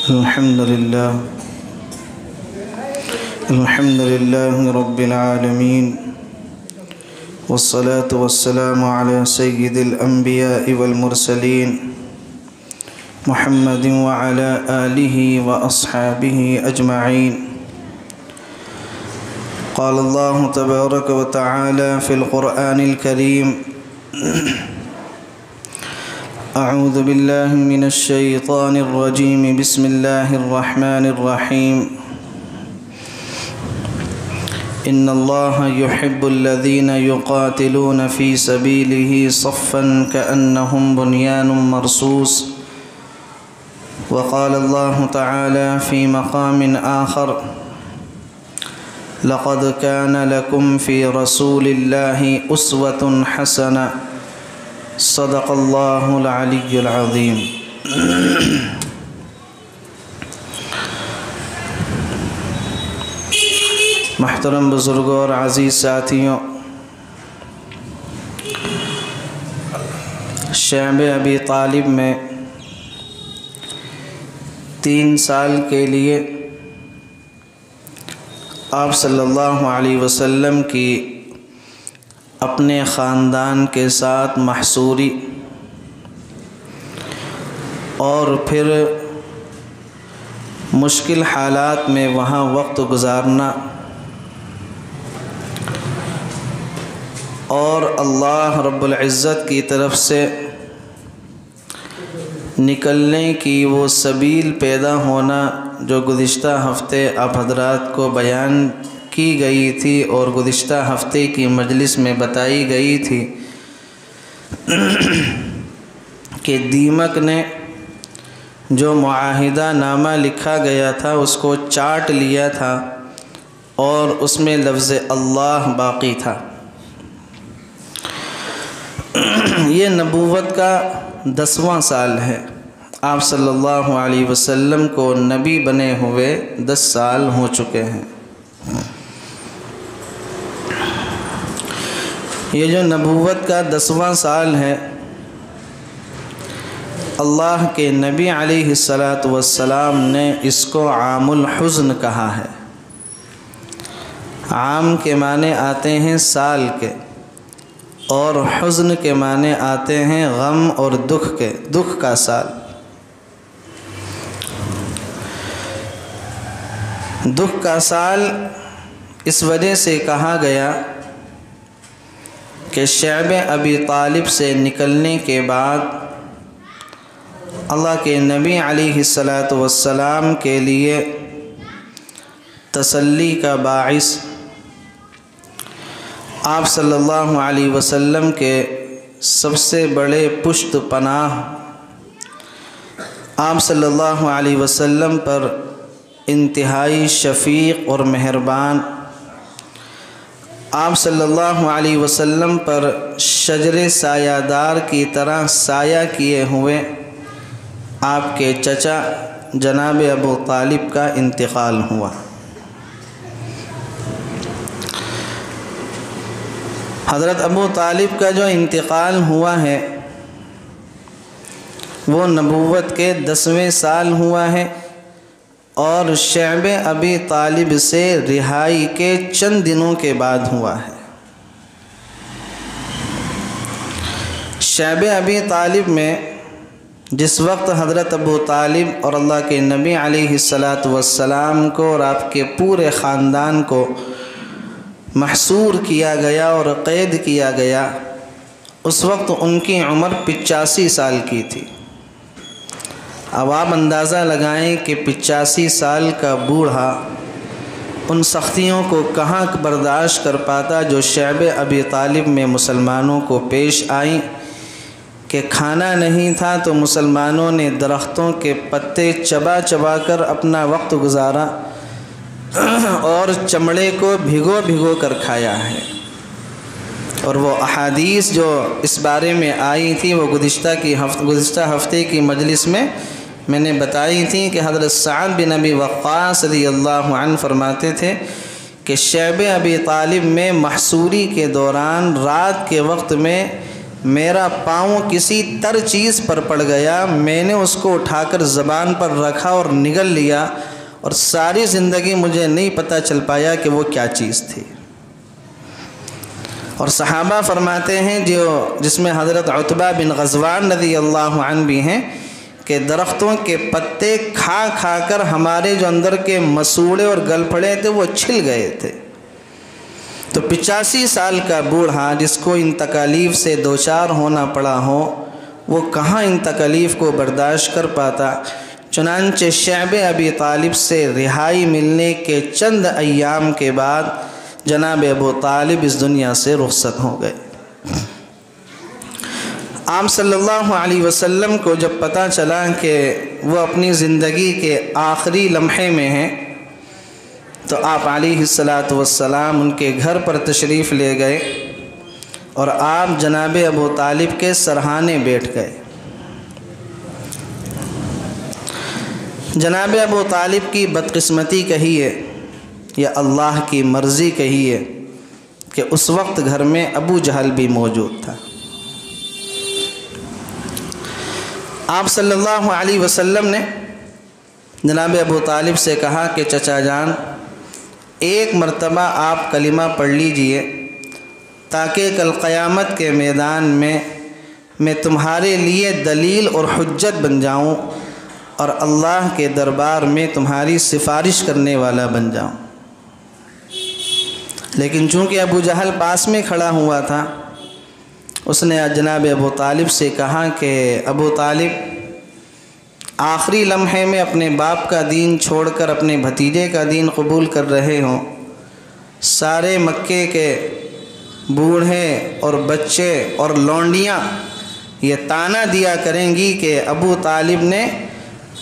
الحمد لله رب العالمين والصلاة والسلام على سيد الأنبياء والمرسلين محمد وعلى آله وأصحابه أجمعين. قال الله تبارك وتعالى في القرآن الكريم: أعوذ بالله من الشيطان الرجيم. بسم الله الرحمن الرحيم. إن الله يحب الذين يقاتلون في سبيله صفا كأنهم بنيان مرصوص. وقال الله تعالى في مقام آخر: لقد كان لكم في رسول الله أسوة حسنة. صدق اللہ العلی العظیم. محترم بزرگوں اور عزیز ساتھیوں، شعب ابی طالب میں 3 سال کے لیے آپ صلی اللہ علیہ وسلم کی اپنے خاندان کے ساتھ محصوری اور پھر مشکل حالات میں وہاں وقت گزارنا اور اللہ رب العزت کی طرف سے نکلنے کی وہ سبیل پیدا ہونا جو گزشتہ ہفتے آپ حضرات کو بیان کی گئی تھی اور گزشتہ ہفتے کی مجلس میں بتائی گئی تھی کہ دیمک نے جو معاہدہ نامہ لکھا گیا تھا اس کو چاٹ لیا تھا اور اس میں لفظ اللہ باقی تھا. یہ نبوت کا 10واں سال ہے. آپ صلی اللہ علیہ وسلم کو نبی بنے ہوئے 10 سال ہو چکے ہیں. یہ جو نبوت کا 10واں سال ہے، اللہ کے نبی علیہ السلام نے اس کو عام الحزن کہا ہے. عام کے معنی آتے ہیں سال کے، اور حزن کے معنی آتے ہیں غم اور دکھ کے، دکھ کا سال. دکھ کا سال اس وجہ سے کہا گیا کہ شعب ابی طالب سے نکلنے کے بعد اللہ کے نبی علیہ السلام کے لیے تسلی کا باعث آپ صلی اللہ علیہ وسلم کے سب سے بڑے پشت پناہ، آپ صلی اللہ علیہ وسلم پر انتہائی شفیق اور مہربان، آپ صلی اللہ علیہ وسلم پر شجر سایہ دار کی طرح سایہ کیے ہوئے آپ کے چچا جناب ابو طالب کا انتقال ہوا. حضرت ابو طالب کا جو انتقال ہوا ہے وہ نبوت کے 10ویں سال ہوا ہے اور شعب ابی طالب سے رہائی کے چند دنوں کے بعد ہوا ہے. شعب ابی طالب میں جس وقت حضرت ابو طالب اور اللہ کے نبی علیہ السلام کو اور آپ کے پورے خاندان کو محصور کیا گیا اور قید کیا گیا، اس وقت ان کی عمر 85 سال کی تھی. اب آپ اندازہ لگائیں کہ 85 سال کا بوڑھا ان سختیوں کو کہاں برداشت کر پاتا جو شعب ابی طالب میں مسلمانوں کو پیش آئیں کہ کھانا نہیں تھا تو مسلمانوں نے درختوں کے پتے چبا چبا کر اپنا وقت گزارا اور چمڑے کو بھگو بھگو کر کھایا ہے. اور وہ احادیث جو اس بارے میں آئی تھی وہ گزشتہ ہفتے کی مجلس میں نے بتائی تھی کہ حضرت سعد بن ابی وقاص رضی اللہ عنہ فرماتے تھے کہ شعب ابی طالب میں محصوری کے دوران رات کے وقت میں میرا پاؤں کسی تر چیز پر پڑ گیا، میں نے اس کو اٹھا کر زبان پر رکھا اور نگل لیا، اور ساری زندگی مجھے نہیں پتہ چل پایا کہ وہ کیا چیز تھی۔ اور صحابہ فرماتے ہیں جس میں حضرت عتبہ بن غزوان رضی اللہ عنہ بھی ہیں کہ درختوں کے پتے کھا کھا کر ہمارے جو اندر کے مسوڑے اور گل پھڑے تھے وہ چھل گئے تھے۔ تو 85 سال کا بوڑھا جس کو ان تکالیف سے دوچار ہونا پڑا ہو، وہ کہاں ان تکالیف کو برداشت کر پاتا۔ چنانچہ شعب ابی طالب سے رہائی ملنے کے چند ایام کے بعد جناب ابو طالب اس دنیا سے رخصت ہو گئے۔ آپ صلی اللہ علیہ وسلم کو جب پتہ چلا کہ وہ اپنی زندگی کے آخری لمحے میں ہیں، تو آپ علیہ السلام ان کے گھر پر تشریف لے گئے اور آپ جناب ابو طالب کے سرہانے بیٹھ گئے۔ جناب ابو طالب کی بدقسمتی کہیے یا اللہ کی مرضی کہیے کہ اس وقت گھر میں ابو جہل بھی موجود تھا۔ آپ صلی اللہ علیہ وسلم نے جناب ابو طالب سے کہا کہ چچا جان، ایک مرتبہ آپ کلمہ پڑھ لیجئے تاکہ کل قیامت کے میدان میں تمہارے لیے دلیل اور حجت بن جاؤں اور اللہ کے دربار میں تمہاری سفارش کرنے والا بن جاؤں۔ لیکن چونکہ ابو جہل پاس میں کھڑا ہوا تھا، اس نے جناب ابو طالب سے کہا کہ ابو طالب، آخری لمحے میں اپنے باپ کا دین چھوڑ کر اپنے بھتیجے کا دین قبول کر رہے ہوں، سارے مکے کے بوڑھے اور بچے اور لونڈیاں یہ طعنہ دیا کریں گی کہ ابو طالب نے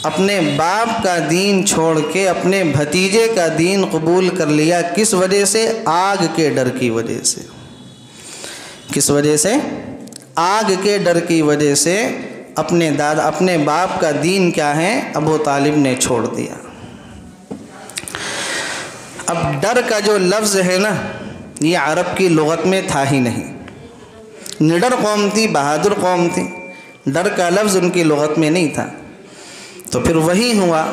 اپنے باپ کا دین چھوڑ کے اپنے بھتیجے کا دین قبول کر لیا۔ کس وجہ سے؟ آگ کے ڈر کی وجہ سے۔ کس وجہ سے؟ آگ کے ڈر کی وجہ سے اپنے باپ کا دین کیا ہے؟ ابو طالب نے چھوڑ دیا۔ اب ڈر کا جو لفظ ہے نا، یہ عرب کی لغت میں تھا ہی نہیں۔ نڈر قوم تھی، بہادر قوم تھی، ڈر کا لفظ ان کی لغت میں نہیں تھا۔ تو پھر وہی ہوا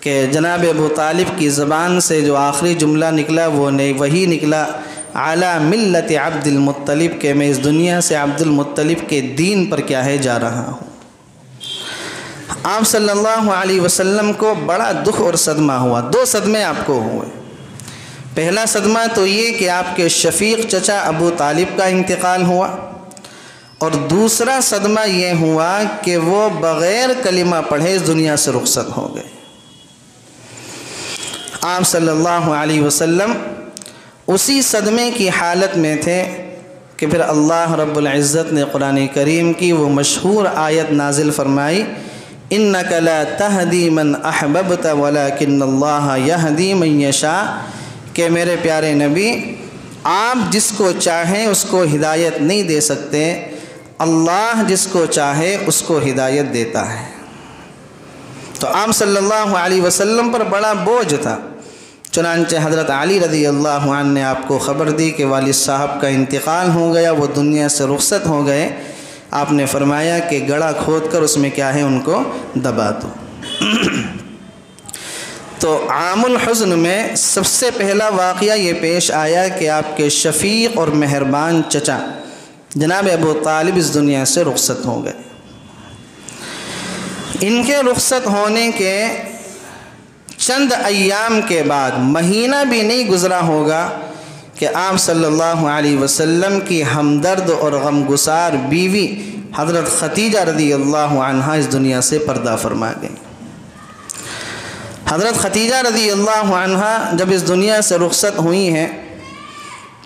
کہ جناب ابو طالب کی زبان سے جو آخری جملہ نکلا وہ وہی نکلا، علی ملت عبد المطلب، کہ میں اس دنیا سے عبد المطلب کے دین پر کیا ہے جا رہا ہوں۔ آپ صلی اللہ علیہ وسلم کو بڑا دکھ اور صدمہ ہوا۔ 2 صدمے آپ کو ہوئے۔ پہلا صدمہ تو یہ کہ آپ کے شفیق چچا ابو طالب کا انتقال ہوا، اور دوسرا صدمہ یہ ہوا کہ وہ بغیر کلمہ پڑھے اس دنیا سے رخصت ہو گئے۔ آپ صلی اللہ علیہ وسلم اسی صدمے کی حالت میں تھے کہ پھر اللہ رب العزت نے قرآن کریم کی وہ مشہور آیت نازل فرمائی، اِنَّكَ لَا تَهْدِي مَنْ أَحْبَبْتَ وَلَكِنَّ اللَّهَ يَهْدِي مَنْ يَشَاءُ، کہ میرے پیارے نبی، آپ جس کو چاہیں اس کو ہدایت نہیں دے سکتے، اللہ جس کو چاہے اس کو ہدایت دیتا ہے۔ تو آپ صلی اللہ علیہ وسلم پر بڑا بوجھ تھا۔ چنانچہ حضرت علی رضی اللہ عنہ نے آپ کو خبر دی کہ والد صاحب کا انتقال ہو گیا، وہ دنیا سے رخصت ہو گئے۔ آپ نے فرمایا کہ گڑھا کھود کر اس میں کیا ہے ان کو دبا دو۔ تو عام الحزن میں سب سے پہلا واقعہ یہ پیش آیا کہ آپ کے شفیق اور مہربان چچا جناب ابو طالب اس دنیا سے رخصت ہو گئے۔ ان کے رخصت ہونے کے چند ایام کے بعد، مہینہ بھی نہیں گزرا ہوگا کہ آپ صلی اللہ علیہ وسلم کی ہمدرد اور غمگسار بیوی حضرت ختیجہ رضی اللہ عنہا اس دنیا سے پردہ فرما گئی۔ حضرت ختیجہ رضی اللہ عنہا جب اس دنیا سے رخصت ہوئی ہیں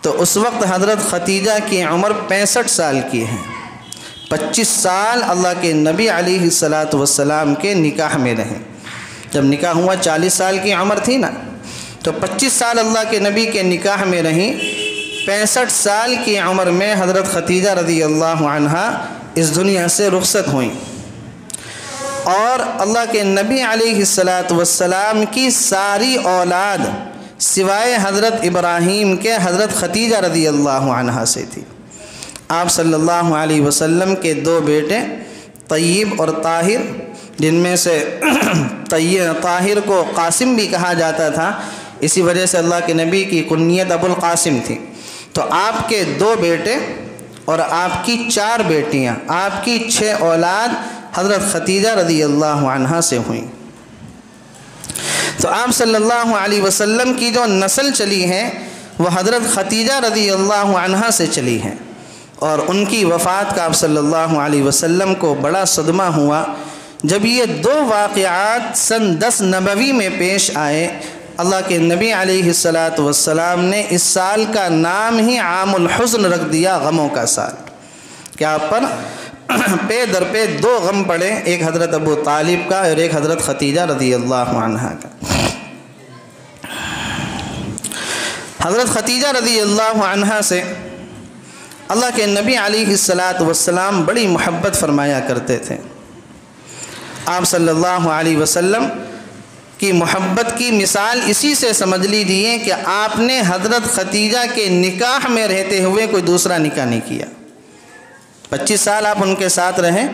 تو اس وقت حضرت ختیجہ کی عمر 65 سال کی ہے۔ 25 سال اللہ کے نبی علیہ السلام کے نکاح میں رہے۔ جب نکاح ہوا 40 سال کی عمر تھی نا، تو 25 سال اللہ کے نبی کے نکاح میں رہیں۔ 65 سال کی عمر میں حضرت ختیجہ رضی اللہ عنہا اس دنیا سے رخصت ہوئیں، اور اللہ کے نبی علیہ السلام کی ساری اولاد سوائے حضرت ابراہیم کے حضرت ختیجہ رضی اللہ عنہا سے تھی۔ آپ صلی اللہ علیہ وسلم کے 2 بیٹے طیب اور طاہر، جن میں سے طاہر کو قاسم بھی کہا جاتا تھا، اسی وجہ سے اللہ کے نبی کی کنیت ابو القاسم تھی۔ تو آپ کے 2 بیٹے اور آپ کی 4 بیٹیاں، آپ کی 6 اولاد حضرت خدیجہ رضی اللہ عنہا سے ہوئیں۔ تو آپ صلی اللہ علیہ وسلم کی جو نسل چلی ہے وہ حضرت خدیجہ رضی اللہ عنہا سے چلی ہے، اور ان کی وفات کا آپ صلی اللہ علیہ وسلم کو بڑا صدمہ ہوا جب یہ 2 واقعات سن 10 نبوی میں پیش آئے۔ اللہ کے نبی علیہ السلام نے اس سال کا نام ہی عام الحزن رکھ دیا، غموں کا سال، کہ آپ پر پے در پہ 2 غم پڑے، ایک حضرت ابو طالب کا اور ایک حضرت خدیجہ رضی اللہ عنہا کا۔ حضرت خدیجہ رضی اللہ عنہا سے اللہ کے نبی علیہ السلام بڑی محبت فرمایا کرتے تھے۔ آپ صلی اللہ علیہ وسلم کی محبت کی مثال اسی سے سمجھ لیجیے کہ آپ نے حضرت خدیجہ کے نکاح میں رہتے ہوئے کوئی دوسرا نکاح نہیں کیا۔ 25 سال آپ ان کے ساتھ رہیں،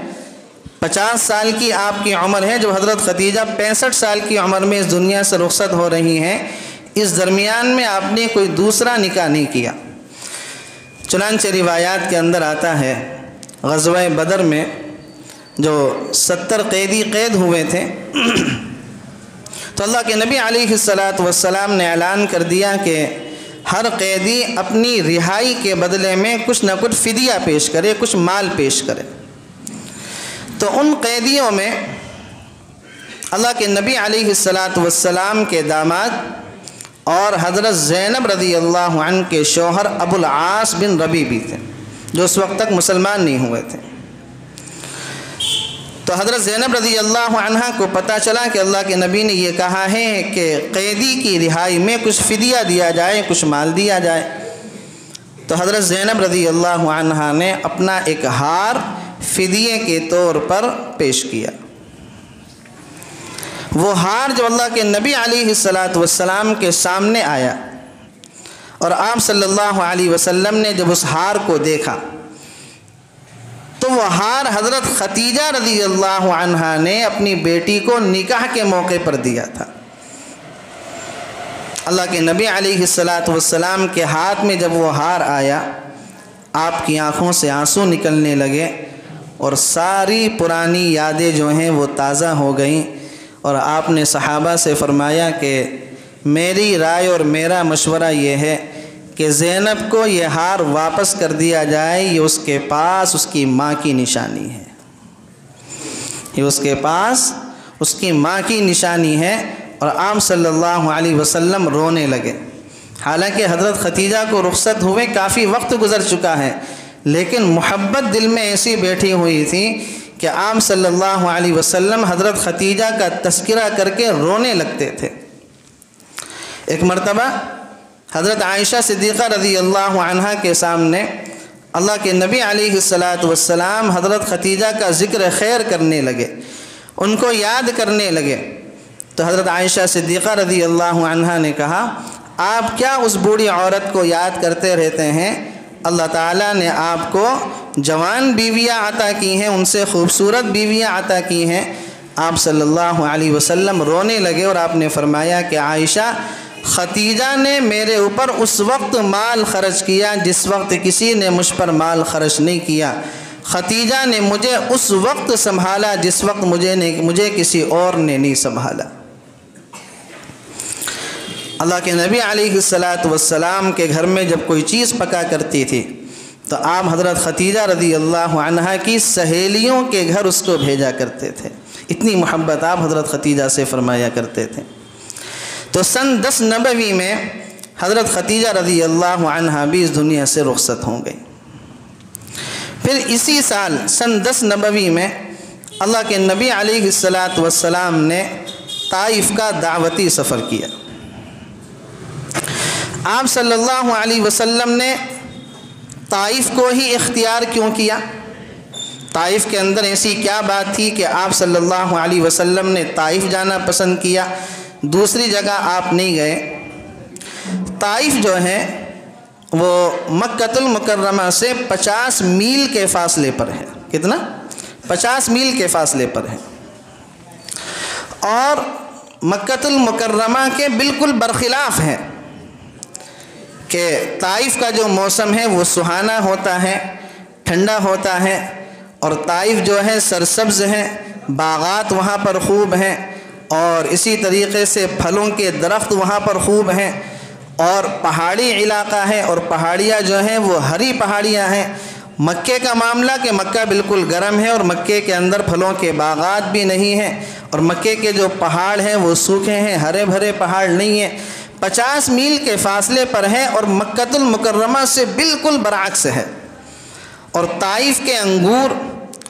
50 سال کی آپ کی عمر ہے جب حضرت خدیجہ 65 سال کی عمر میں اس دنیا سے رخصت ہو رہی ہیں، اس درمیان میں آپ نے کوئی دوسرا نکاح نہیں کیا۔ چنانچہ روایات کے اندر آتا ہے غزوہ بدر میں جو 70 قیدی قید ہوئے تھے، تو اللہ کے نبی علیہ السلام نے اعلان کر دیا کہ ہر قیدی اپنی رہائی کے بدلے میں کچھ نہ کچھ فدیہ پیش کرے، کچھ مال پیش کرے۔ تو ان قیدیوں میں اللہ کے نبی علیہ السلام کے داماد اور حضرت زینب رضی اللہ عنہ کے شوہر ابو العاص بن ربی بھی تھے، جو اس وقت تک مسلمان نہیں ہوئے تھے۔ تو حضرت زینب رضی اللہ عنہ کو پتہ چلا کہ اللہ کے نبی نے یہ کہا ہے کہ قیدی کی رہائی میں کچھ فدیہ دیا جائے، کچھ مال دیا جائے۔ تو حضرت زینب رضی اللہ عنہ نے اپنا ایک ہار فدیے کے طور پر پیش کیا۔ وہ ہار جو اللہ کے نبی علیہ السلام کے سامنے آیا، اور آپ صلی اللہ علیہ وسلم نے جب اس ہار کو دیکھا تو وہ ہار حضرت خدیجہ رضی اللہ عنہا نے اپنی بیٹی کو نکاح کے موقع پر دیا تھا۔ اللہ کے نبی علیہ السلام کے ہاتھ میں جب وہ ہار آیا، آپ کی آنکھوں سے آنسو نکلنے لگے اور ساری پرانی یادیں جو ہیں وہ تازہ ہو گئیں، اور آپ نے صحابہ سے فرمایا کہ میری رائے اور میرا مشورہ یہ ہے کہ زینب کو یہ ہار واپس کر دیا جائے، یہ اس کے پاس اس کی ماں کی نشانی ہے، یہ اس کے پاس اس کی ماں کی نشانی ہے۔ اور آپ صلی اللہ علیہ وسلم رونے لگے۔ حالانکہ حضرت خدیجہ کو رخصت ہوئے کافی وقت گزر چکا ہے، لیکن محبت دل میں ایسی بیٹھی ہوئی تھی کہ آپ صلی اللہ علیہ وسلم حضرت خدیجہ کا تذکرہ کر کے رونے لگتے تھے۔ ایک مرتبہ حضرت عائشہ صدیقہ رضی اللہ عنہا کے سامنے اللہ کے نبی علیہ السلام حضرت خدیجہ کا ذکر خیر کرنے لگے، ان کو یاد کرنے لگے۔ تو حضرت عائشہ صدیقہ رضی اللہ عنہا نے کہا، آپ کیا اس بوڑھی عورت کو یاد کرتے رہتے ہیں؟ اللہ تعالیٰ نے آپ کو جوان بیویاں عطا کی ہیں، ان سے خوبصورت بیویاں عطا کی ہیں۔ آپ صلی اللہ علیہ وسلم رونے لگے اور آپ نے فرمایا کہ عائشہ، خدیجہ نے میرے اوپر اس وقت مال خرچ کیا جس وقت کسی نے مجھ پر مال خرچ نہیں کیا۔ خدیجہ نے مجھے اس وقت سنبھالا جس وقت مجھے کسی اور نے نہیں سنبھالا۔ اللہ کے نبی علیہ السلام کے گھر میں جب کوئی چیز پکا کرتی تھی تو آپ حضرت خدیجہ رضی اللہ عنہا کی سہیلیوں کے گھر اس کو بھیجا کرتے تھے، اتنی محبت آپ حضرت خدیجہ سے فرمایا کرتے تھے۔ تو سن 10 نبوی میں حضرت خدیجہ رضی اللہ عنہا بھی اس دنیا سے رخصت ہو گئی۔ پھر اسی سال سن 10 نبوی میں اللہ کے نبی علیہ السلام نے طائف کا دعوتی سفر کیا۔ آپ صلی اللہ علیہ وسلم نے طائف کو ہی اختیار کیوں کیا؟ طائف کے اندر ایسی کیا بات تھی کہ آپ صلی اللہ علیہ وسلم نے طائف جانا پسند کیا، دوسری جگہ آپ نہیں گئے؟ طائف جو ہے وہ مکۃ المکرمہ سے 50 میل کے فاصلے پر ہے۔ کتنا؟ 50 میل کے فاصلے پر ہے، اور مکۃ المکرمہ کے بالکل برخلاف ہے کہ طائف کا جو موسم ہے وہ سہانا ہوتا ہے، ٹھنڈا ہوتا ہے، اور طائف جو ہے سرسبز ہے، باغات وہاں پر خوب ہیں، اور اسی طریقے سے پھلوں کے درخت وہاں پر خوب ہیں، اور پہاڑی علاقہ ہے، اور پہاڑیاں جو ہیں وہ ہری پہاڑیاں ہیں۔ مکے کا معاملہ کہ مکہ بالکل گرم ہے، اور مکے کے اندر پھلوں کے باغات بھی نہیں ہیں، اور مکے کے جو پہاڑ ہیں وہ سوکھے ہیں، ہرے بھرے پہاڑ نہیں ہیں۔ 50 میل کے فاصلے پر ہے، اور مکۃ المکرمہ سے بالکل برعکس ہے۔ اور طائف کے انگور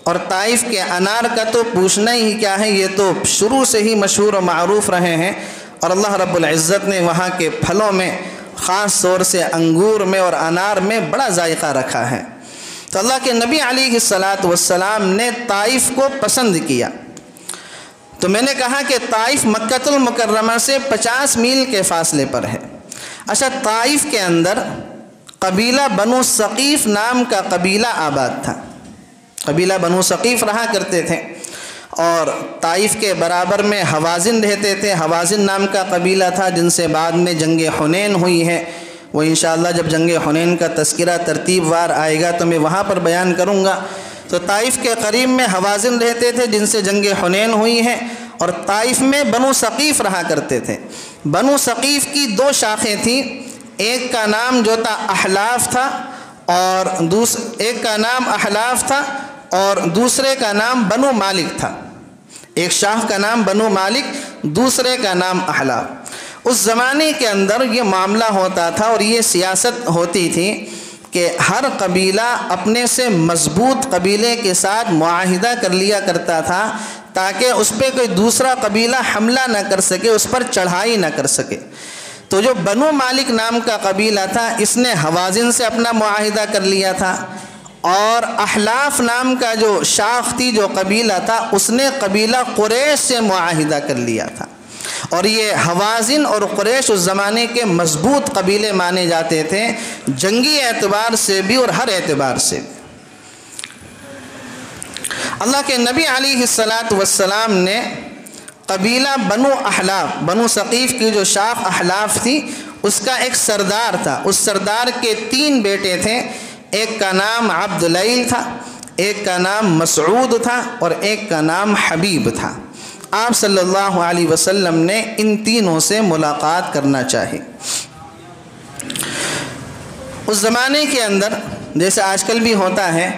اور طائف کے انار کا تو پوچھنا ہی کیا ہے، یہ تو شروع سے ہی مشہور و معروف رہے ہیں، اور اللہ رب العزت نے وہاں کے پھلوں میں خاص طور سے انگور میں اور انار میں بڑا ذائقہ رکھا ہے۔ تو اللہ کے نبی علیہ الصلاۃ نے طائف کو پسند کیا۔ تو میں نے کہا کہ طائف مکۃ المکرمہ سے 50 میل کے فاصلے پر ہے۔ اچھا، طائف کے اندر قبیلہ بنو ثقیف نام کا قبیلہ آباد تھا، قبیلہ بنو ثقیف رہا کرتے تھے، اور طائف کے برابر میں حوازن رہتے تھے۔ حوازن نام کا قبیلہ تھا جن سے بعد میں جنگ حنین ہوئی ہے، وہ انشاءاللہ جب جنگ حنین کا تذکرہ ترتیب وار آئے گا تو میں وہاں پر بیان کروں گا۔ تو طائف کے قریب میں حوازن رہتے تھے جن سے جنگ حنین ہوئی ہے، اور طائف میں بنو ثقیف رہا کرتے تھے۔ بنو ثقیف کی 2 شاخیں تھیں، ایک کا نام جو تھا احلاف تھا، اور ایک کا نام احلاف تھا اور دوسرے کا نام بنو مالک تھا۔ ایک شاخ کا نام بنو مالک، دوسرے کا نام احلاف۔ اس زمانے کے اندر یہ معاملہ ہوتا تھا اور یہ سیاست ہوتی تھی کہ ہر قبیلہ اپنے سے مضبوط قبیلے کے ساتھ معاہدہ کر لیا کرتا تھا تاکہ اس پہ کوئی دوسرا قبیلہ حملہ نہ کر سکے، اس پر چڑھائی نہ کر سکے۔ تو جو بنو مالک نام کا قبیلہ تھا اس نے حوازن سے اپنا معاہدہ کر لیا تھا، اور احلاف نام کا جو شاخ تھی جو قبیلہ تھا اس نے قبیلہ قریش سے معاہدہ کر لیا تھا۔ اور یہ حوازن اور قریش اس زمانے کے مضبوط قبیلے مانے جاتے تھے، جنگی اعتبار سے بھی اور ہر اعتبار سے بھی۔ اللہ کے نبی علیہ الصلاۃ نے قبیلہ بنو احلاف، بنو ثقیف کی جو شاخ احلاف تھی اس کا ایک سردار تھا، اس سردار کے 3 بیٹے تھے، ایک کا نام عبد اللیل تھا، ایک کا نام مسعود تھا، اور ایک کا نام حبیب تھا۔ آپ صلی اللہ علیہ وسلم نے ان تینوں سے ملاقات کرنا چاہی۔ اس زمانے کے اندر جیسے آج کل بھی ہوتا ہے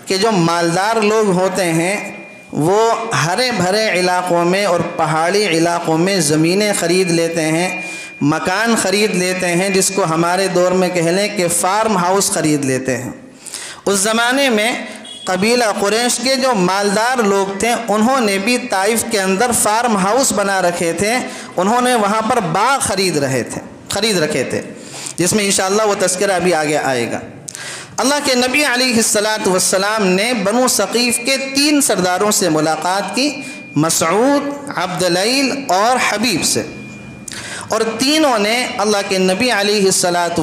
کہ جو مالدار لوگ ہوتے ہیں وہ ہرے بھرے علاقوں میں اور پہاڑی علاقوں میں زمینیں خرید لیتے ہیں، مکان خرید لیتے ہیں، جس کو ہمارے دور میں کہہ لیں کہ فارم ہاؤس خرید لیتے ہیں۔ اس زمانے میں قبیلہ قریش کے جو مالدار لوگ تھے انہوں نے بھی طائف کے اندر فارم ہاؤس بنا رکھے تھے، انہوں نے وہاں پر باغ خرید رکھے تھے جس میں انشاءاللہ وہ تذکرہ ابھی آگے آئے گا۔ اللہ کے نبی علیہ الصلاۃ نے بنو ثقیف کے 3 سرداروں سے ملاقات کی، مسعود، عبد اللیل اور حبیب سے، اور تینوں نے اللہ کے نبی علیہ الصلاۃ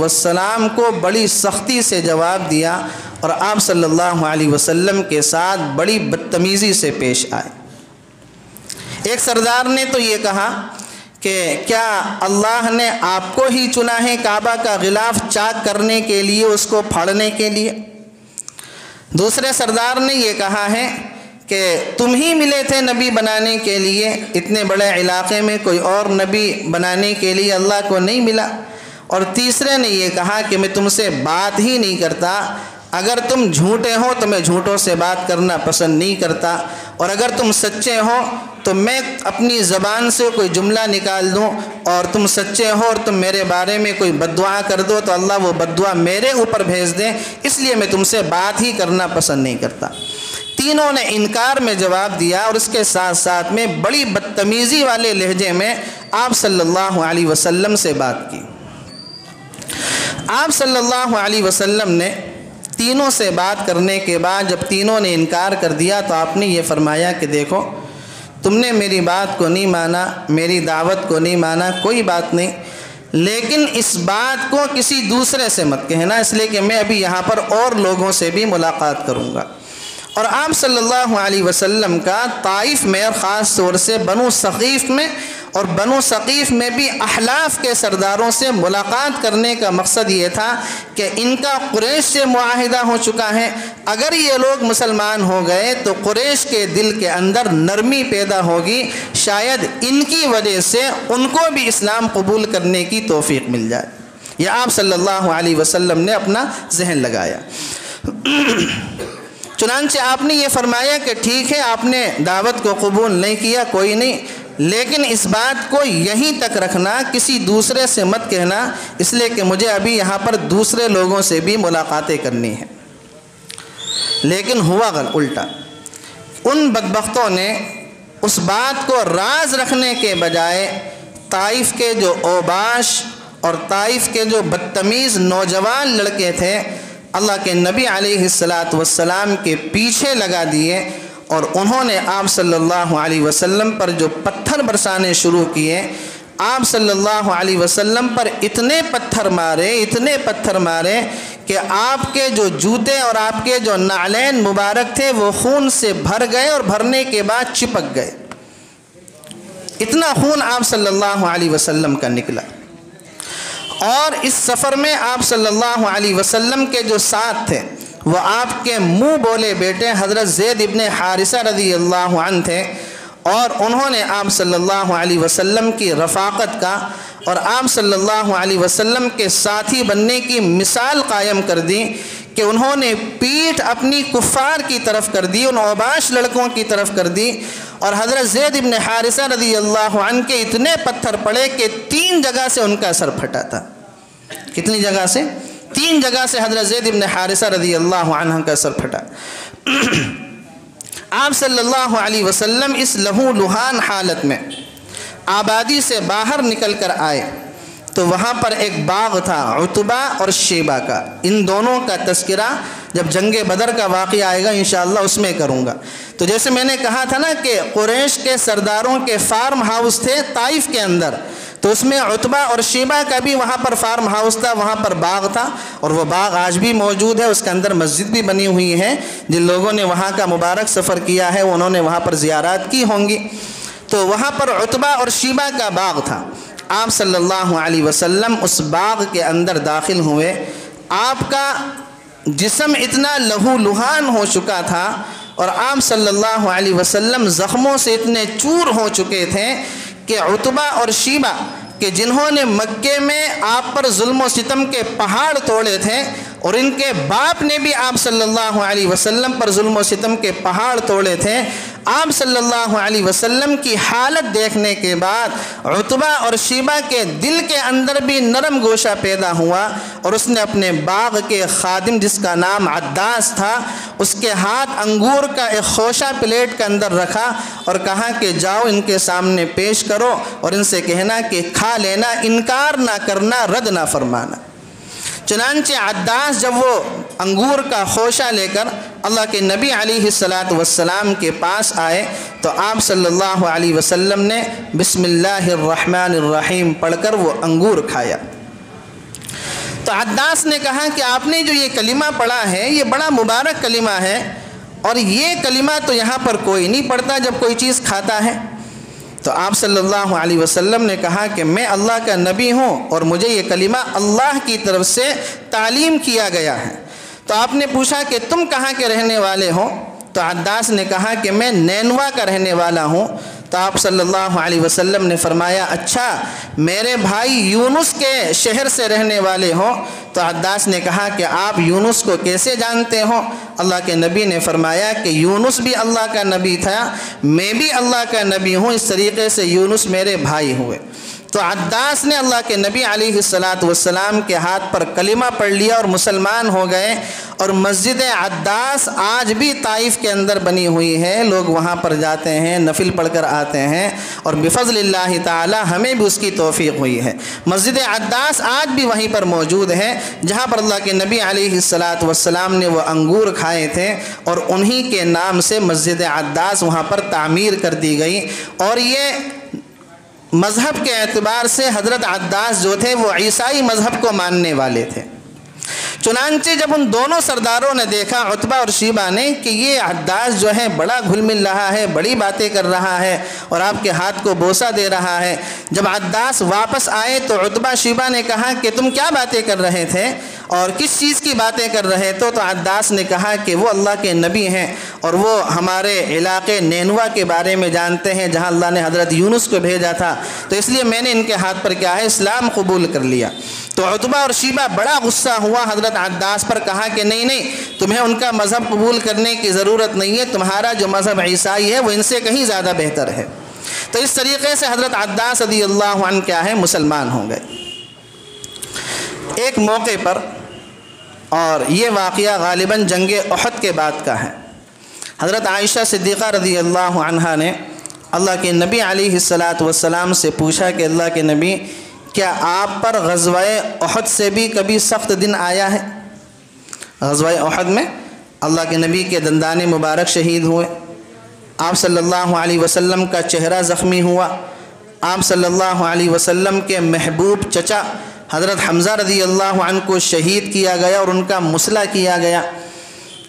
کو بڑی سختی سے جواب دیا، اور آپ صلی اللہ علیہ وسلم کے ساتھ بڑی بدتمیزی سے پیش آئے۔ ایک سردار نے تو یہ کہا کہ کیا اللہ نے آپ کو ہی چنا ہے کعبہ کا غلاف چاک کرنے کے لیے، اس کو پھاڑنے کے لیے؟ دوسرے سردار نے یہ کہا ہے کہ تم ہی ملے تھے نبی بنانے کے لیے، اتنے بڑے علاقے میں کوئی اور نبی بنانے کے لیے اللہ کو نہیں ملا۔ اور تیسرے نے یہ کہا کہ میں تم سے بات ہی نہیں کرتا، اگر تم جھوٹے ہو تو میں جھوٹوں سے بات کرنا پسند نہیں کرتا، اور اگر تم سچے ہو تو میں اپنی زبان سے کوئی جملہ نکال دوں اور تم سچے ہو اور تم میرے بارے میں کوئی بد دعا کر دو تو اللہ وہ بد دعا میرے اوپر بھیج دے، اس لیے میں تم سے بات ہی کرنا پسند نہیں کرتا۔ تینوں نے انکار میں جواب دیا، اور اس کے ساتھ ساتھ میں بڑی بدتمیزی والے لہجے میں آپ صلی اللہ علیہ وسلم سے بات کی۔ آپ صلی اللہ علیہ وسلم نے تینوں سے بات کرنے کے بعد جب تینوں نے انکار کر دیا تو آپ نے یہ فرمایا کہ دیکھو تم نے میری بات کو نہیں مانا، میری دعوت کو نہیں مانا، کوئی بات نہیں، لیکن اس بات کو کسی دوسرے سے مت کہنا، اس لیے کہ میں ابھی یہاں پر اور لوگوں سے بھی ملاقات کروں گا۔ اور آپ صلی اللہ علیہ وسلم کا طائف میں اور خاص طور سے بنو ثقیف میں اور بنو ثقیف میں بھی احلاف کے سرداروں سے ملاقات کرنے کا مقصد یہ تھا کہ ان کا قریش سے معاہدہ ہو چکا ہے، اگر یہ لوگ مسلمان ہو گئے تو قریش کے دل کے اندر نرمی پیدا ہوگی، شاید ان کی وجہ سے ان کو بھی اسلام قبول کرنے کی توفیق مل جائے۔ یہ آپ صلی اللہ علیہ وسلم نے اپنا ذہن لگایا۔ چنانچہ آپ نے یہ فرمایا کہ ٹھیک ہے، آپ نے دعوت کو قبول نہیں کیا، کوئی نہیں، لیکن اس بات کو یہیں تک رکھنا، کسی دوسرے سے مت کہنا، اس لیے کہ مجھے ابھی یہاں پر دوسرے لوگوں سے بھی ملاقاتیں کرنی ہیں۔ لیکن ہوا الٹا، ان بدبختوں نے اس بات کو راز رکھنے کے بجائے طائف کے جو اوباش اور طائف کے جو بدتمیز نوجوان لڑکے تھے، اللہ کے نبی علیہ السلام کے پیچھے لگا دیے، اور انہوں نے آپ صلی اللہ علیہ وسلم پر جو پتھر برسانے شروع کیے، آپ صلی اللہ علیہ وسلم پر اتنے پتھر مارے کہ آپ کے جو جوتے اور آپ کے جو نعلین مبارک تھے وہ خون سے بھر گئے، اور بھرنے کے بعد چپک گئے۔ اتنا خون آپ صلی اللہ علیہ وسلم کا نکلا۔ اور اس سفر میں آپ صلی اللہ علیہ وسلم کے جو ساتھ تھے وہ آپ کے منہ بولے بیٹے حضرت زید ابن حارثہ رضی اللہ عنہ تھے، اور انہوں نے آپ صلی اللہ علیہ وسلم کی رفاقت کا اور آپ صلی اللہ علیہ وسلم کے ساتھی بننے کی مثال قائم کر دی کہ انہوں نے پیٹھ اپنی کفار کی طرف کر دی، ان اوباش لڑکوں کی طرف کر دی، اور حضرت زید ابن حارثہ رضی اللہ عنہ کے اتنے پتھر پڑے کہ 3 جگہ سے ان کا سر پھٹا تھا۔ کتنی جگہ سے؟ 3 جگہ سے حضرت زید ابن حارثہ رضی اللہ عنہ کا سر پھٹا۔ آپ صلی اللہ علیہ وسلم اس لہو لہان حالت میں آبادی سے باہر نکل کر آئے تو وہاں پر ایک باغ تھا عتبہ اور شیبہ کا۔ ان دونوں کا تذکرہ جب جنگ بدر کا واقعہ آئے گا انشاءاللہ اس میں کروں گا۔ تو جیسے میں نے کہا تھا نا کہ قریش کے سرداروں کے فارم ہاؤس تھے طائف کے اندر، تو اس میں عتبہ اور شیبہ کا بھی وہاں پر فارم ہاؤس تھا، وہاں پر باغ تھا، اور وہ باغ آج بھی موجود ہے، اس کے اندر مسجد بھی بنی ہوئی ہے۔ جن لوگوں نے وہاں کا مبارک سفر کیا ہے انہوں نے وہاں پر زیارات کی ہوں گی۔ تو وہاں پر عتبہ اور شیبہ کا باغ تھا۔ آپ صلی اللہ علیہ وسلم اس باغ کے اندر داخل ہوئے، آپ کا جسم اتنا لہو لہان ہو چکا تھا اور آپ صلی اللہ علیہ وسلم زخموں سے اتنے چور ہو چکے تھے کہ عتبہ اور شیبہ کہ جنہوں نے مکے میں آپ پر ظلم و ستم کے پہاڑ توڑے تھے، اور ان کے باپ نے بھی آپ صلی اللہ علیہ وسلم پر ظلم و ستم کے پہاڑ توڑے تھے، آپ صلی اللہ علیہ وسلم کی حالت دیکھنے کے بعد عتبہ اور شیبہ کے دل کے اندر بھی نرم گوشہ پیدا ہوا، اور اس نے اپنے باغ کے خادم جس کا نام عداس تھا اس کے ہاتھ انگور کا ایک خوشہ پلیٹ کے اندر رکھا اور کہا کہ جاؤ ان کے سامنے پیش کرو اور ان سے کہنا کہ کھا لینا، انکار نہ کرنا، رد نہ فرمانا۔ چنانچہ عداس جب وہ انگور کا خوشہ لے کر اللہ کے نبی علیہ السلام کے پاس آئے تو آپ صلی اللہ علیہ وسلم نے بسم اللہ الرحمن الرحیم پڑھ کر وہ انگور کھایا۔ تو عداس نے کہا کہ آپ نے جو یہ کلمہ پڑھا ہے یہ بڑا مبارک کلمہ ہے، اور یہ کلمہ تو یہاں پر کوئی نہیں پڑھتا جب کوئی چیز کھاتا ہے۔ تو آپ صلی اللہ علیہ وسلم نے کہا کہ میں اللہ کا نبی ہوں اور مجھے یہ کلمہ اللہ کی طرف سے تعلیم کیا گیا ہے۔ تو آپ نے پوچھا کہ تم کہاں کے رہنے والے ہو؟ تو عداس نے کہا کہ میں نینوا کا رہنے والا ہوں۔ تو آپ صلی اللہ علیہ وسلم نے فرمایا اچھا میرے بھائی یونس کے شہر سے رہنے والے ہو؟ تو عداس نے کہا کہ آپ یونس کو کیسے جانتے ہو؟ اللہ کے نبی نے فرمایا کہ یونس بھی اللہ کا نبی تھا، میں بھی اللہ کا نبی ہوں، اس طریقے سے یونس میرے بھائی ہوئے۔ تو عداس نے اللہ کے نبی علیہ السلام کے ہاتھ پر کلمہ پڑھ لیا اور مسلمان ہو گئے، اور مسجد عداس آج بھی طائف کے اندر بنی ہوئی ہے، لوگ وہاں پر جاتے ہیں، نفل پڑھ کر آتے ہیں، اور بفضل اللہ تعالی ہمیں بھی اس کی توفیق ہوئی ہے۔ مسجد عداس آج بھی وہیں پر موجود ہے جہاں پر اللہ کے نبی علیہ السلام نے وہ انگور کھائے تھے، اور انہی کے نام سے مسجد عداس وہاں پر تعمیر کر دی گئی۔ اور یہ مذہب کے اعتبار سے حضرت عداس جو تھے وہ عیسائی مذہب کو ماننے والے تھے۔ چنانچہ جب ان دونوں سرداروں نے دیکھا، عتبہ اور شیبہ نے، کہ یہ عداس جو ہے بڑا گھل مل رہا ہے، بڑی باتیں کر رہا ہے اور آپ کے ہاتھ کو بوسہ دے رہا ہے، جب عداس واپس آئے تو عتبہ شیبہ نے کہا کہ تم کیا باتیں کر رہے تھے اور کس چیز کی باتیں کر رہے تو عداس نے کہا کہ وہ اللہ کے نبی ہیں اور وہ ہمارے علاقے نینوا کے بارے میں جانتے ہیں جہاں اللہ نے حضرت یونس کو بھیجا تھا، تو اس لیے میں نے ان کے ہاتھ پر کیا ہے اسلام قبول کر لیا۔ تو عتبہ اور شیبہ بڑا غصہ ہوا حضرت عداس پر، کہا کہ نہیں تمہیں ان کا مذہب قبول کرنے کی ضرورت نہیں ہے، تمہارا جو مذہب عیسائی ہے وہ ان سے کہیں زیادہ بہتر ہے۔ تو اس طریقے سے حضرت عداس رضی اللہ عنہ کیا ہے مسلمان ہو گئے۔ ایک موقع پر، اور یہ واقعہ غالباً جنگ احد کے بعد کا ہے، حضرت عائشہ صدیقہ رضی اللہ عنہا نے اللہ کے نبی علیہ السلام سے پوچھا کہ اللہ کے نبی، کیا آپ پر غزوہ احد سے بھی کبھی سخت دن آیا ہے؟ غزوہ احد میں اللہ کے نبی کے دندان مبارک شہید ہوئے، آپ صلی اللہ علیہ وسلم کا چہرہ زخمی ہوا، آپ صلی اللہ علیہ وسلم کے محبوب چچا حضرت حمزہ رضی اللہ عنہ کو شہید کیا گیا اور ان کا مسلح کیا گیا۔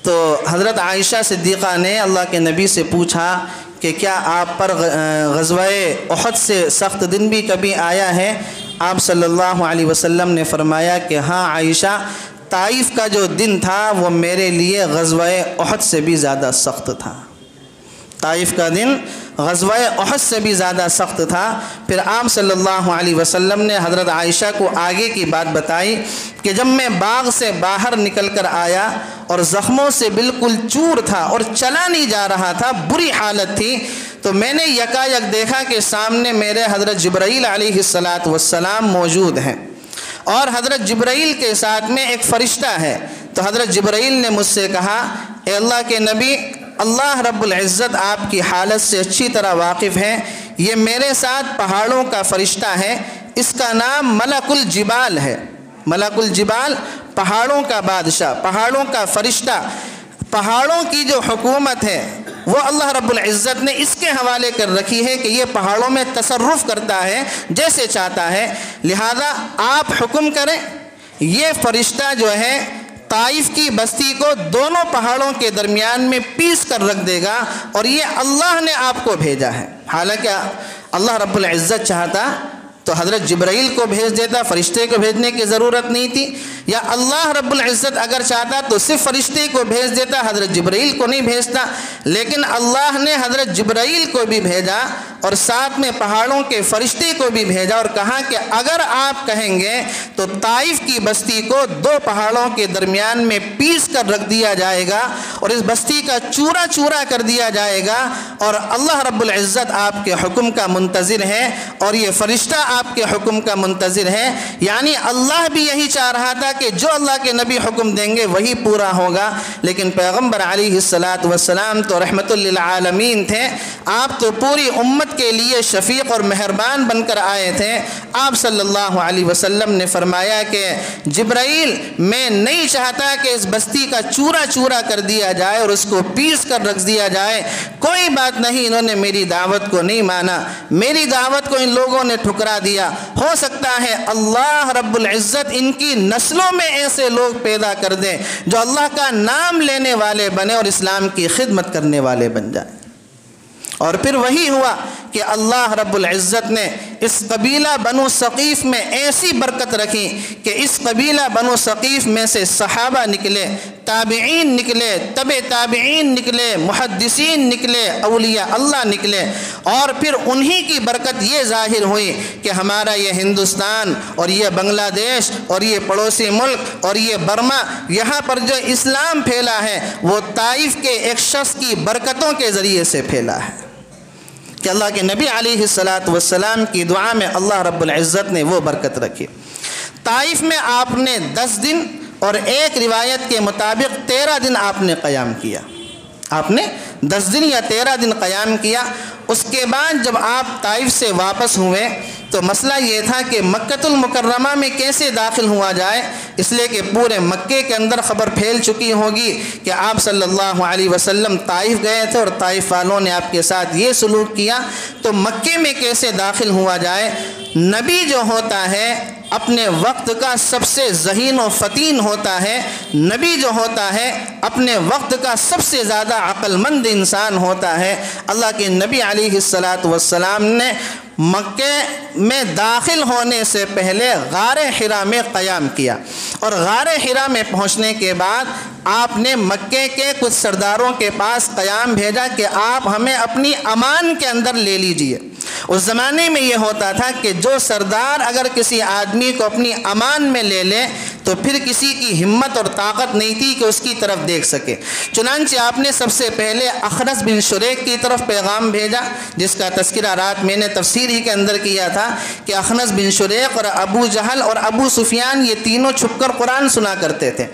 تو حضرت عائشہ صدیقہ نے اللہ کے نبی سے پوچھا کہ کیا آپ پر غزوہ احد سے سخت دن بھی کبھی آیا ہے؟ آپ صلی اللہ علیہ وسلم نے فرمایا کہ ہاں عائشہ، طائف کا جو دن تھا وہ میرے لیے غزوہ احد سے بھی زیادہ سخت تھا۔ طائف کا دن غزوہ احد سے بھی زیادہ سخت تھا۔ پھر آپ صلی اللہ علیہ وسلم نے حضرت عائشہ کو آگے کی بات بتائی کہ جب میں باغ سے باہر نکل کر آیا اور زخموں سے بالکل چور تھا اور چلا نہیں جا رہا تھا، بری حالت تھی، تو میں نے یکایک دیکھا کہ سامنے میرے حضرت جبرائیل علیہ السلام موجود ہیں اور حضرت جبرائیل کے ساتھ میں ایک فرشتہ ہے۔ تو حضرت جبرائیل نے مجھ سے کہا، اے اللہ کے نبی، اللہ رب العزت آپ کی حالت سے اچھی طرح واقف ہے، یہ میرے ساتھ پہاڑوں کا فرشتہ ہے، اس کا نام ملک الجبال ہے۔ ملک الجبال پہاڑوں کا بادشاہ، پہاڑوں کا فرشتہ، پہاڑوں کی جو حکومت ہے وہ اللہ رب العزت نے اس کے حوالے کر رکھی ہے کہ یہ پہاڑوں میں تصرف کرتا ہے جیسے چاہتا ہے، لہذا آپ حکم کریں، یہ فرشتہ جو ہے طائف کی بستی کو دونوں پہاڑوں کے درمیان میں پیس کر رکھ دے گا، اور یہ اللہ نے آپ کو بھیجا ہے۔ حالانکہ اللہ رب العزت چاہتا تو حضرت جبرائیل کو بھیج دیتا، فرشتے کو بھیجنے کی ضرورت نہیں تھی، یا اللہ رب العزت اگر چاہتا تو صرف فرشتے کو بھیج دیتا، حضرت جبرائیل کو نہیں بھیجتا، لیکن اللہ نے حضرت جبرائیل کو بھی بھیجا اور ساتھ میں پہاڑوں کے فرشتے کو بھی بھیجا اور کہا کہ اگر آپ کہیں گے تو طائف کی بستی کو دو پہاڑوں کے درمیان میں پیس کر رکھ دیا جائے گا اور اس بستی کا چورا چورا کر دیا جائے گا، اور اللہ رب العزت آپ کے حکم کا منتظر ہے اور یہ فرشتہ آپ کے حکم کا منتظر ہے۔ یعنی اللہ بھی یہی چاہ رہا تھا کہ جو اللہ کے نبی حکم دیں گے وہی پورا ہوگا، لیکن پیغمبر علیہ السلام تو رحمت للعالمین تھے، آپ تو پوری امت کے لیے شفیق اور مہربان بن کر آئے تھے۔ آپ صلی اللہ علیہ وسلم نے فرمایا کہ جبرائیل، میں نہیں چاہتا کہ اس بستی کا چورا چورا کر دیا جائے اور اس کو پیس کر رکھ دیا جائے، کوئی بات نہیں، انہوں نے میری دعوت کو نہیں مانا، میری دعوت کو ان لوگوں نے ٹھکرا دیا، ہو سکتا ہے اللہ رب العزت ان کی نسلوں میں ایسے لوگ پیدا کر دیں جو اللہ کا نام لینے والے بنے اور اسلام کی خدمت کرنے والے بن جائیں۔ اور پھر وہی ہوا کہ اللہ رب العزت نے اس قبیلہ بنو ثقیف میں ایسی برکت رکھی کہ اس قبیلہ بنو ثقیف میں سے صحابہ نکلے، تابعین نکلے، تبع تابعین نکلے، محدثین نکلے، اولیاء اللہ نکلے، اور پھر انہی کی برکت یہ ظاہر ہوئی کہ ہمارا یہ ہندوستان اور یہ بنگلہ دیش اور یہ پڑوسی ملک اور یہ برما، یہاں پر جو اسلام پھیلا ہے وہ طائف کے ایک شخص کی برکتوں کے ذریعے سے پھیلا ہے کہ اللہ کے نبی علیہ السلام کی دعا میں اللہ رب العزت نے وہ برکت رکھی۔ طائف میں آپ نے 10 دن اور ایک روایت کے مطابق 13 دن آپ نے قیام کیا، آپ نے 10 دن یا 13 دن قیام کیا۔ اس کے بعد جب آپ طائف سے واپس ہوئے تو مسئلہ یہ تھا کہ مکۃ المکرمہ میں کیسے داخل ہوا جائے، اس لیے کہ پورے مکے کے اندر خبر پھیل چکی ہوگی کہ آپ صلی اللہ علیہ وسلم طائف گئے تھے اور طائف والوں نے آپ کے ساتھ یہ سلوک کیا، تو مکے میں کیسے داخل ہوا جائے۔ نبی جو ہوتا ہے اپنے وقت کا سب سے ذہین و فطین ہوتا ہے، نبی جو ہوتا ہے اپنے وقت کا سب سے زیادہ عقل مند انسان ہوتا ہے۔ اللہ کے نبی علیہ السلام نے مکے میں داخل ہونے سے پہلے غار حرا میں قیام کیا، اور غار حرا میں پہنچنے کے بعد آپ نے مکے کے کچھ سرداروں کے پاس قیام بھیجا کہ آپ ہمیں اپنی امان کے اندر لے لیجئے۔ اس زمانے میں یہ ہوتا تھا کہ جو سردار اگر کسی آدمی کو اپنی امان میں لے لے تو پھر کسی کی ہمت اور طاقت نہیں تھی کہ اس کی طرف دیکھ سکے۔ چنانچہ آپ نے سب سے پہلے اخنس بن شریق کی طرف پیغام بھیجا، جس کا تذکرہ رات میں نے تفسیر ہی کے اندر کیا تھا کہ اخنس بن شریق اور ابو جہل اور ابو سفیان یہ تینوں چھپ کر قرآن سنا کرتے تھے۔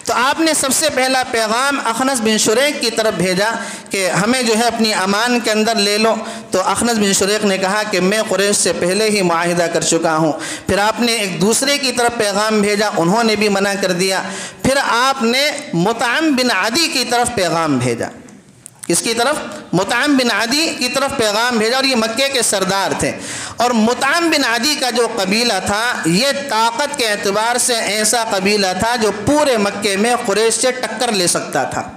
تو آپ نے سب سے پہلا پیغام اخنس بن شریق کی طرف بھیجا کہ ہمیں جو ہے اپنی امان کے اندر لے لو۔ تو اخنس بن شریق نے کہا کہ میں قریش سے پہلے ہی معاہدہ کر چکا ہوں۔ پھر آپ نے ایک دوسرے کی طرف پیغام بھیجا، انہوں نے بھی منع کر دیا۔ پھر آپ نے مطعم بن عدی کی طرف پیغام بھیجا۔ کس کی طرف؟ مطعم بن عدی کی طرف پیغام بھیجا، اور یہ مکے کے سردار تھے۔ اور مطعم بن عدی کا جو قبیلہ تھا یہ طاقت کے اعتبار سے ایسا قبیلہ تھا جو پورے مکے میں قریش سے ٹکر لے سکتا تھا۔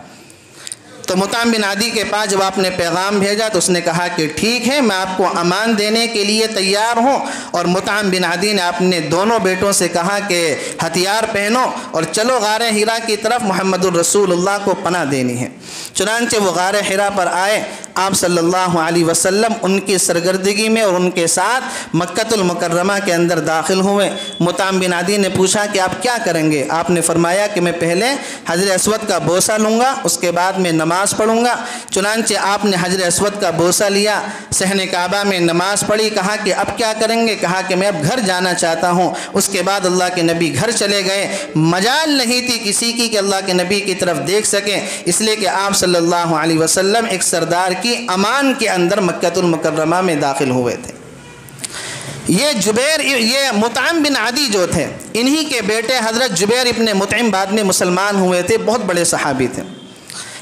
تو مطعم بن عدی کے پاس جب آپ نے پیغام بھیجا تو اس نے کہا کہ ٹھیک ہے، میں آپ کو امان دینے کے لیے تیار ہوں۔ اور مطعم بن عدی نے اپنے دونوں بیٹوں سے کہا کہ ہتھیار پہنو اور چلو غار حرا کی طرف، محمد الرسول اللہ کو پناہ دینی ہے۔ چنانچہ وہ غار حرا پر آئے، آپ صلی اللہ علیہ وسلم ان کی سرگردگی میں اور ان کے ساتھ مکۃ المکرمہ کے اندر داخل ہوئے۔ مطعم بن عدی نے پوچھا کہ آپ کیا کریں گے؟ آپ نے فرمایا کہ میں پہلے حجر اسود کا بوسہ لوں گا، اس کے بعد میں نماز پڑھوں گا۔ چنانچہ آپ نے حجر اسود کا بوسہ لیا، صحن کعبہ میں نماز پڑھی۔ کہا کہ اب کیا کریں گے؟ کہا کہ میں اب گھر جانا چاہتا ہوں۔ اس کے بعد اللہ کے نبی گھر چلے گئے۔ مجال نہیں تھی کسی کی کہ اللہ کے نبی کی طرف دیکھ سکیں، اس لیے کہ آپ صلی اللہ علیہ وسلم ایک سردار کی امان کے اندر مکۃ المکرمہ میں داخل ہوئے تھے۔ یہ مطعم بن عدی جو تھے، انہی کے بیٹے حضرت جبیر ابن مطعم بعد میں مسلمان ہوئے تھے، بہت بڑے صحابی تھے۔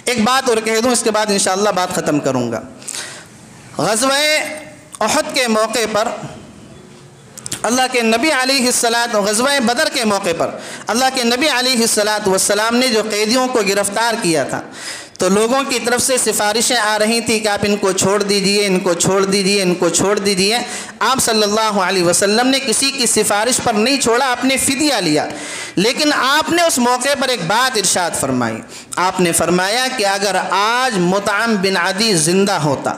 ایک بات اور کہہ دوں، اس کے بعد انشاءاللہ بات ختم کروں گا۔ غزوہ احد کے موقع پر اللہ کے نبی علیہ الصلاۃ، غزوہ بدر کے موقع پر اللہ کے نبی علیہ الصلاۃ نے جو قیدیوں کو گرفتار کیا تھا، تو لوگوں کی طرف سے سفارشیں آ رہی تھیں کہ آپ ان کو چھوڑ دیجئے، ان کو چھوڑ دیجئے، ان کو چھوڑ دیجئے۔ آپ صلی اللہ علیہ وسلم نے کسی کی سفارش پر نہیں چھوڑا، آپ نے فدیہ لیا۔ لیکن آپ نے اس موقع پر ایک بات ارشاد فرمائی۔ آپ نے فرمایا کہ اگر آج مطعم بن عدی زندہ ہوتا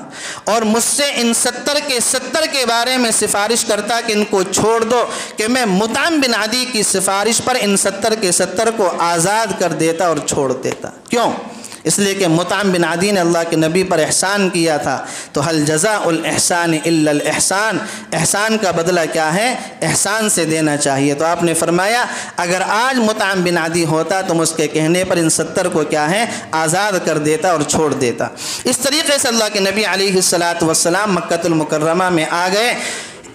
اور مجھ سے ان 70 کے بارے میں سفارش کرتا کہ ان کو چھوڑ دو، کہ میں مطعم بن عدی کی سفارش پر ان 70 کو آزاد کر دیتا اور چھوڑ دیتا۔ کیوں؟ اس لیے کہ مطعم بن عدی نے اللہ کے نبی پر احسان کیا تھا۔ تو حل جزاء الاحسان الا الاحسان، احسان کا بدلہ کیا ہے؟ احسان سے دینا چاہیے۔ تو آپ نے فرمایا اگر آج مطعم بن عدی ہوتا تو اس کے کہنے پر ان 70 کو کیا ہے؟ آزاد کر دیتا اور چھوڑ دیتا۔ اس طریقے سے اللہ کے نبی علیہ السلام مکۃ المکرمہ میں آ گئے۔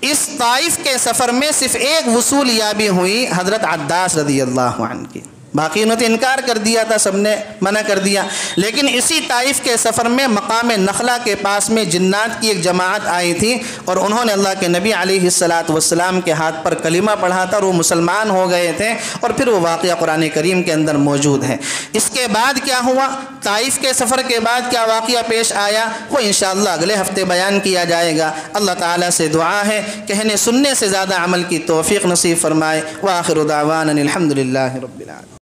اس طائف کے سفر میں صرف ایک وصول یابی ہوئی حضرت عداس رضی اللہ عنہ کی، باقی انہوں نے انکار کر دیا تھا، سب نے منع کر دیا۔ لیکن اسی طائف کے سفر میں مقام نخلہ کے پاس میں جنات کی ایک جماعت آئی تھی، اور انہوں نے اللہ کے نبی علیہ السلام کے ہاتھ پر کلمہ پڑھا تھا اور وہ مسلمان ہو گئے تھے، اور پھر وہ واقعہ قرآن کریم کے اندر موجود ہے۔ اس کے بعد کیا ہوا؟ طائف کے سفر کے بعد کیا واقعہ پیش آیا، وہ انشاءاللہ اگلے ہفتے بیان کیا جائے گا۔ اللہ تعالیٰ سے دعا ہے کہنے سننے سے زیادہ عمل کی توفیق نصیب فرمائے۔ وآخر دعوانا الحمدللہ رب العالمین۔